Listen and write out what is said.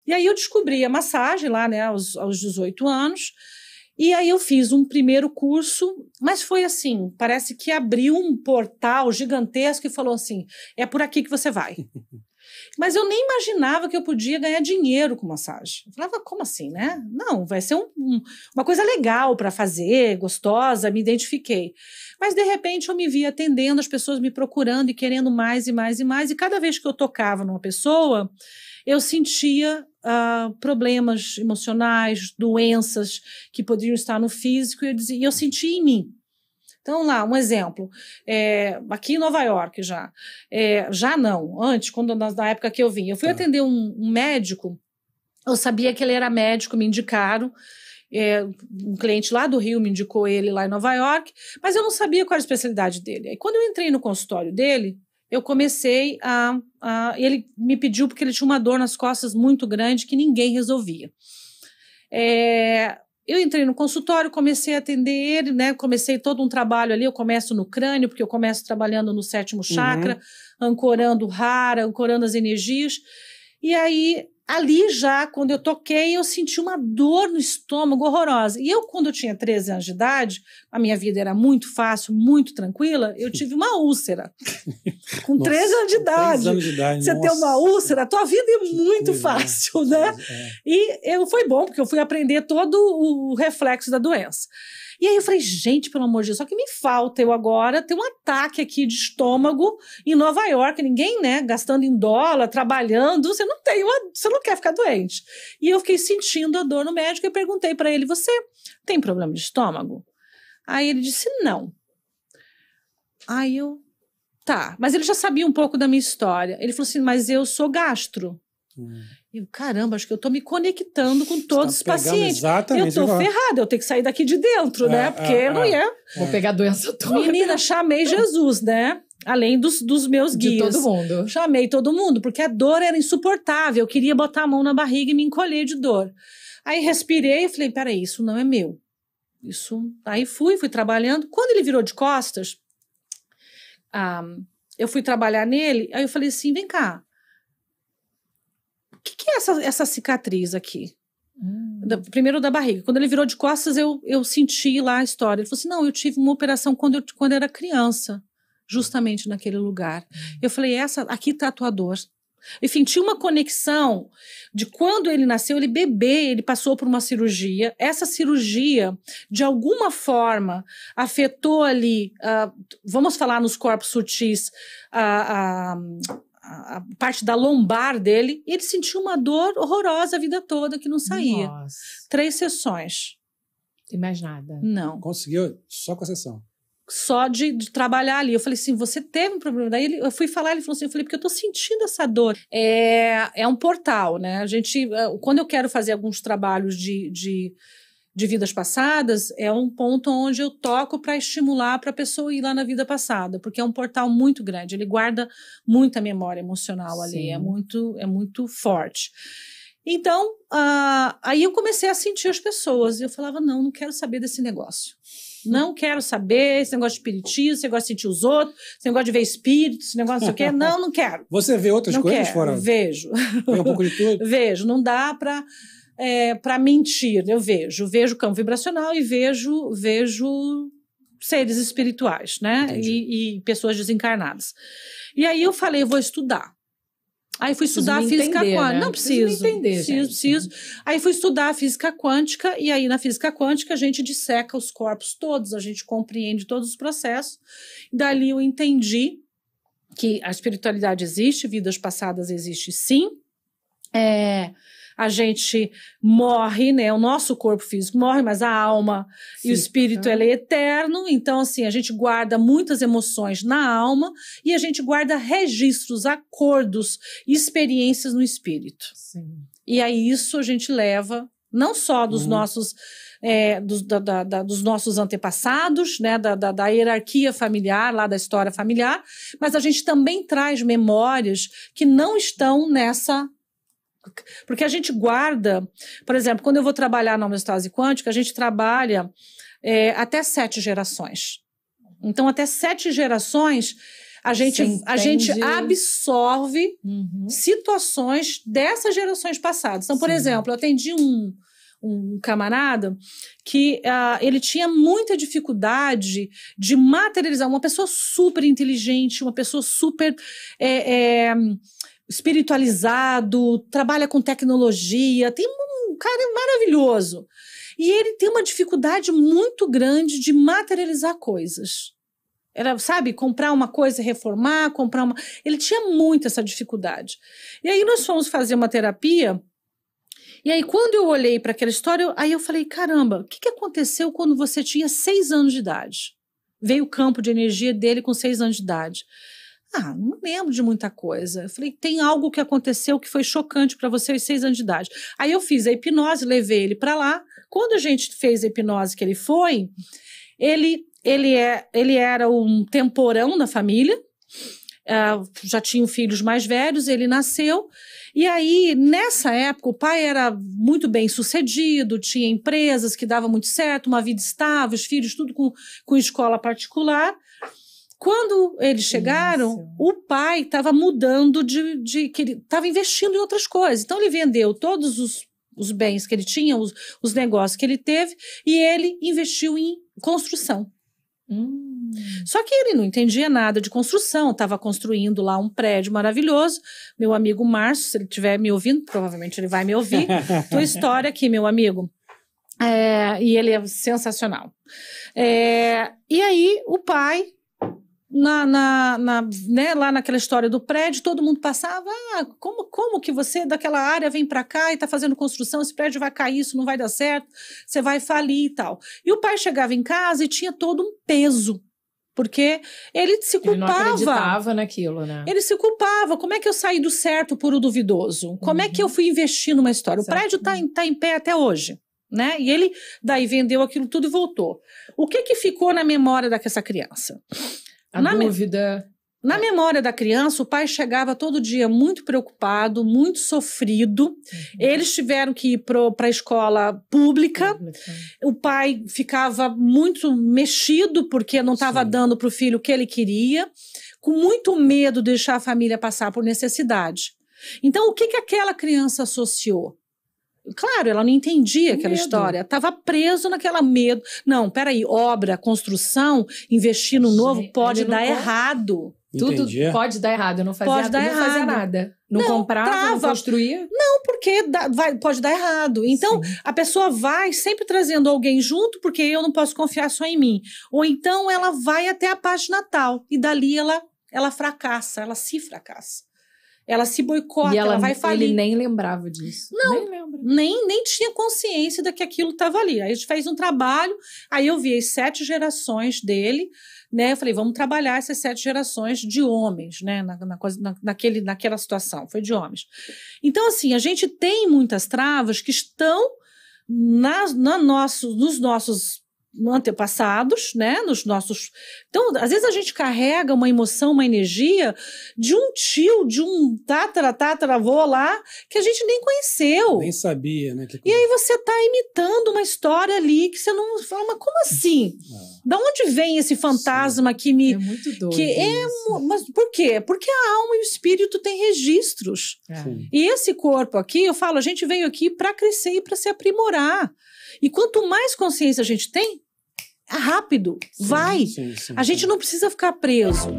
E aí eu descobri a massagem lá, né, aos 18 anos, e aí eu fiz um primeiro curso, mas foi assim, parece que abriu um portal gigantesco e falou assim, é por aqui que você vai. Mas eu nem imaginava que eu podia ganhar dinheiro com massagem. Eu falava, como assim, né? Não, vai ser uma coisa legal para fazer, gostosa, me identifiquei. Mas, de repente, eu me vi atendendo, as pessoas me procurando e querendo mais e mais e mais, e cada vez que eu tocava numa pessoa, eu sentia problemas emocionais, doenças que poderiam estar no físico, e eu sentia em mim. Então, lá, um exemplo, aqui em Nova York já não, antes, na época que eu vim, eu fui atender um médico, eu sabia que ele era médico, me indicaram, um cliente lá do Rio me indicou ele lá em Nova York, mas eu não sabia qual era a especialidade dele. Aí, quando eu entrei no consultório dele, eu comecei ele me pediu porque ele tinha uma dor nas costas muito grande que ninguém resolvia. Eu entrei no consultório, comecei a atender ele, né? Comecei todo um trabalho ali, eu começo no crânio, porque eu começo trabalhando no 7º chakra, ancorando o hara, ancorando as energias. E aí, ali já, quando eu toquei, eu senti uma dor no estômago horrorosa. E quando eu tinha 13 anos de idade, a minha vida era muito fácil, muito tranquila, eu tive uma úlcera. Com 13 anos de idade. 13 anos de idade, você ter uma úlcera, a tua vida é muito fácil, né? E foi bom, porque eu fui aprender todo o reflexo da doença. E aí eu falei, gente, pelo amor de Deus, só que me falta eu agora ter um ataque aqui de estômago em Nova York, ninguém, né, gastando em dólar, trabalhando, você não quer ficar doente. E eu fiquei sentindo a dor no médico e perguntei para ele, você tem problema de estômago? Aí ele disse, não. Aí tá, mas ele já sabia um pouco da minha história. Ele falou assim, mas eu sou gastro. Eu, caramba, acho que eu tô me conectando com todos os pacientes. Eu tô ferrada, eu tenho que sair daqui de dentro, né? Porque eu não ia. Vou pegar a doença toda. Menina, chamei Jesus, né? Além dos meus guias. De todo mundo. Chamei todo mundo, porque a dor era insuportável. Eu queria botar a mão na barriga e me encolher de dor. Aí respirei e falei, peraí, isso não é meu. Aí fui trabalhando. Quando ele virou de costas, eu fui trabalhar nele, aí eu falei assim, vem cá, o que é essa cicatriz aqui? Primeiro da barriga. Quando ele virou de costas, eu senti lá a história. Ele falou assim, não, eu tive uma operação quando eu era criança, justamente naquele lugar. Eu falei, aqui está a tua dor. Enfim, tinha uma conexão de quando ele nasceu, ele bebê, ele passou por uma cirurgia. Essa cirurgia, de alguma forma, afetou ali, vamos falar nos corpos sutis, a parte da lombar dele, e ele sentiu uma dor horrorosa a vida toda que não saía. Nossa. 3 sessões. Tem mais nada? Não. Conseguiu só com a sessão? Só de trabalhar ali. Eu falei assim, você teve um problema? Daí eu fui falar, ele falou assim, eu falei, porque eu tô sentindo essa dor. É um portal, né? Quando eu quero fazer alguns trabalhos de vidas passadas, é um ponto onde eu toco para estimular para a pessoa ir lá na vida passada, porque é um portal muito grande, ele guarda muita memória emocional ali, é muito forte. Então, aí eu comecei a sentir as pessoas, e eu falava, não quero saber desse negócio. Não quero saber esse negócio de espiritismo, esse negócio de sentir os outros, esse negócio de ver espíritos, esse negócio não sei o quê. Não quero. Você vê outras coisas fora? Vejo. Vê um pouco de tudo? Vejo, não dá para mentir. Eu vejo campo vibracional e vejo seres espirituais, né? E pessoas desencarnadas. E aí eu falei, eu vou estudar. Aí fui estudar física quântica. Né? Não preciso. Preciso. Aí fui estudar física quântica, e aí na física quântica a gente disseca os corpos todos, a gente compreende todos os processos. Dali eu entendi que a espiritualidade existe, vidas passadas existe sim. A gente morre, né? O nosso corpo físico morre, mas a alma e o espírito, ele é eterno. Então, assim, a gente guarda muitas emoções na alma e a gente guarda registros, acordos e experiências no espírito. Sim. E aí isso a gente leva não só dos nossos dos nossos antepassados, né, da hierarquia familiar, lá da história familiar, mas a gente também traz memórias que não estão nessa. Porque a gente guarda, por exemplo, quando eu vou trabalhar na homeostase quântica, a gente trabalha até 7 gerações. Então, até 7 gerações, a gente absorve situações dessas gerações passadas. Então, por exemplo, eu atendi um camarada que ele tinha muita dificuldade de materializar, uma pessoa super inteligente, uma pessoa super espiritualizado, trabalha com tecnologia, tem um cara maravilhoso. E ele tem uma dificuldade muito grande de materializar coisas. Era, sabe, comprar uma coisa, reformar, Ele tinha muito essa dificuldade. E aí nós fomos fazer uma terapia. E aí, quando eu olhei para aquela história, aí eu falei, caramba, o que aconteceu quando você tinha 6 anos de idade? Veio o campo de energia dele com 6 anos de idade. Não lembro de muita coisa. Eu falei, tem algo que aconteceu que foi chocante para você aos 6 anos de idade. Aí eu fiz a hipnose, levei ele para lá. Quando a gente fez a hipnose que ele foi, ele era um temporão na família, já tinha filhos mais velhos, ele nasceu. E aí, nessa época, o pai era muito bem sucedido, tinha empresas que davam muito certo, uma vida estável, os filhos tudo com escola particular. Quando eles chegaram, o pai estava mudando que ele estava investindo em outras coisas. Então, ele vendeu todos os bens que ele tinha, os negócios que ele teve, e ele investiu em construção. Só que ele não entendia nada de construção, estava construindo lá um prédio maravilhoso. Meu amigo Márcio, se ele estiver me ouvindo, provavelmente ele vai me ouvir. Tua história aqui, meu amigo. E ele é sensacional. E aí, o pai, né, lá naquela história do prédio, todo mundo passava, como que você daquela área vem para cá e está fazendo construção, esse prédio vai cair, isso não vai dar certo, você vai falir e tal. E o pai chegava em casa e tinha todo um peso, porque ele se culpava. Ele não acreditava naquilo, né? Ele se culpava. Como é que eu saí do certo por o duvidoso? Como é que eu fui investir numa história? Certo. O prédio tá em pé até hoje, né? E ele daí vendeu aquilo tudo e voltou. O que ficou na memória dessa criança? A dúvida. Na memória da criança, o pai chegava todo dia muito preocupado, muito sofrido. Eles tiveram que ir para a escola pública. O pai ficava muito mexido porque não estava dando para o filho o que ele queria, com muito medo de deixar a família passar por necessidade. Então, o que aquela criança associou? Claro, ela não entendia aquela história, estava preso naquela medo. Não, peraí, obra, construção, investir no novo pode dar errado. Tudo pode dar errado, eu não fazia nada. Não comprava, não construía? Não, porque pode dar errado. Então, a pessoa vai sempre trazendo alguém junto, porque eu não posso confiar só em mim. Ou então ela vai até a paz de Natal, e dali ela fracassa, ela se fracassa. Ela se boicota, ela vai falir. Ele nem lembrava disso. Não, nem tinha consciência de que aquilo estava ali. Aí a gente fez um trabalho, aí eu vi as 7 gerações dele, né? Eu falei, vamos trabalhar essas 7 gerações de homens, né? Naquela situação, foi de homens. Então, assim, a gente tem muitas travas que estão nos nossos antepassados, né, nos nossos... Então, às vezes a gente carrega uma emoção, uma energia de um tio, de um tataravô lá, que a gente nem conheceu. Nem sabia, né? E aí você está imitando uma história ali que você não fala, mas como assim? Da onde vem esse fantasma que me... É muito doido Mas por quê? Porque a alma e o espírito têm registros. E esse corpo aqui, eu falo, a gente veio aqui para crescer e para se aprimorar. E quanto mais consciência a gente tem, é rápido, vai. A gente não precisa ficar preso.